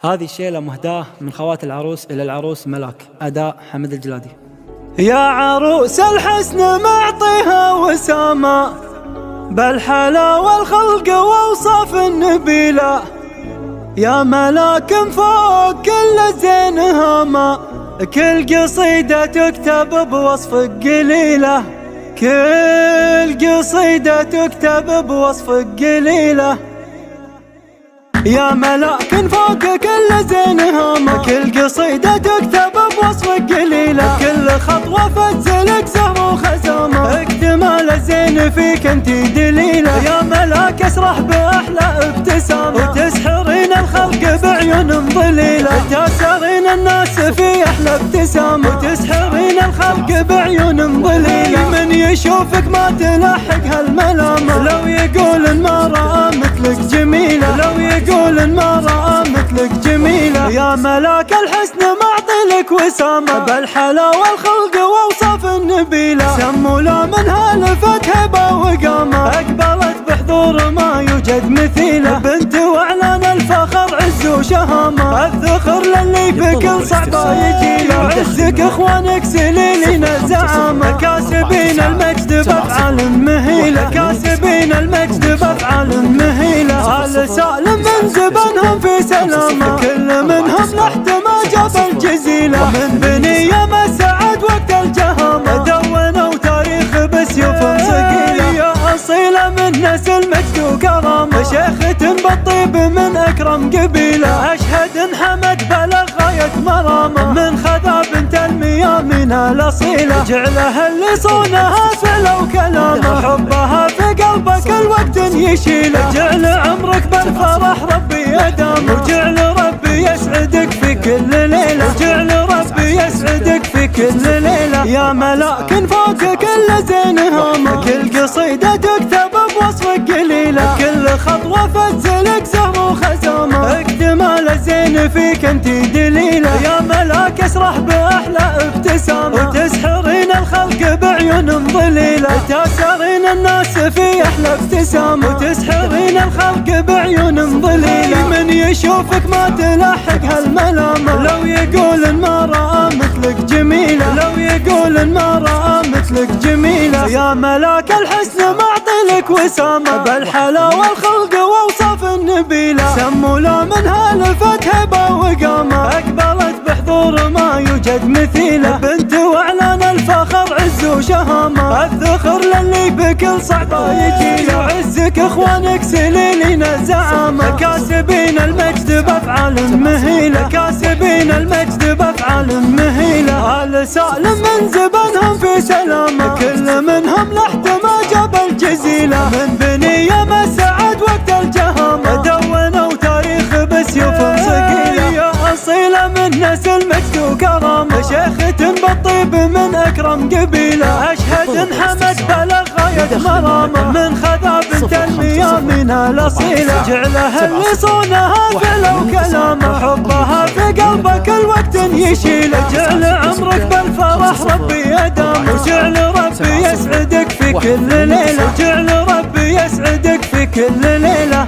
هذه الشيلة مهداة من خوات العروس إلى العروس ملاك. أداء حمد الجلادي. يا عروس الحسن معطيها وسامة بالحلا والخلق واوصاف النبيلة، يا ملاك فوق كل زين هامة، كل قصيدة تكتب بوصفك قليلة، كل قصيدة تكتب بوصفك قليلة، يا ملاك فوق كل زين هامة، كل قصيدة تكتب بوصفك قليلة، كل خطوة فتزلك زهر وخزامة، اكتمال الزين فيك انتي دليلة، يا ملاك اسرح بأحلى ابتسامة، وتسحرين الخلق بعيون ضليلة، تاسرين الناس في أحلى ابتسامة، وتسحرين الخلق بعيون ضليلة، من يشوفك ما تلحق هالملامة، لو يقول ما رأى مثلك جميلة، لو يقول ما رأى مثلك جميلة، يا ملاك الحسن معطي لك وسامة بالحلا والخلق واوصاف النبيلة، سمولا منها لفت هبة وقامة، اقبلت بحضور ما يوجد مثيله، بنت واعلان الفخر عز وشهامة، الذخر للي بكل صعبة يجيله، عزك اخوانك سليلين الزعامة، كاسبين المجد بافعال مهيلة، كاسبين المجد بافعال مهيلة، آل سالم من زبنهم في سلامة، كل منهم لحد ما جاب الجزيلة، من بنية ما سعد وقت الجهامة، دونوا تاريخ بسيوف ثقيلة، يا أصيلة من نسل مجد وكرامة، شيخة بالطيب من أكرم قبيلة، أشهد إن حمد بلغ غاية مرامة، من خذا بنت الميامين الأصيلة، جعلها اللي صونها فلو كلامه، حبها في قلبك الوقت يشيله، جعل عمرك بالفرح ربي يدامه، وجعل ربي يسعدك في كل ليلة، وجعل ربي يسعدك في كل ليلة، يا ملاك فوق كل زين هامة، كل قصيدة تكتب بوصفك قليلة، كل خطوة فتزلك زهر وخزامة، اكتمال الزين فيك انتي دليلة، يا ملاك اسرح بأحلى ابتسامة، وتسحرين الخلق بعيون ضليلة، تاسرين الناس في أحلى ابتسامة، وتسحرين الخلق بعيون ضليلة، من يشوفك ما تلحق هالملامة، لو يقول ما رأى مثلك جميلة، لو يقول ما رأى مثلك جميلة، يا ملاك الحسن معطي لك وسامة بالحلا والخلق واوصاف النبيلة، سمولا منها لفت هبة وقامة، اقبلت بحضور ما يوجد مثيله، بنت واعلان الفخر عز وشهامة، الذخر للي بكل صعبة يجيله، عزك اخوانك سليلين الزعامة، كاسبين المجد بافعال مهيلة، كاسبين المجد بافعال مهيلة، آل سالم من زبنهم في سلامة، كل منهم لحد ما جاب الجزيلة، من بنية ما سعد وقت الجهامة، دونوا تاريخ بسيوف ثقيلة، يا أصيلة من نسل مجد وكرامة، شيخة بالطيب من أكرم قبيلة، أشهد إن حمد بلغ غاية مرامة، من خذا بنت الميامين الأصيلة، جعلها اللي صونها فلو كلامه، حبها في قلبك الوقت يشيله، جعل عمرك بالفرح ربي يدامه، وجعل ربي يسعدك في كل ليلة، وجعل ربي يسعدك في كل ليلة.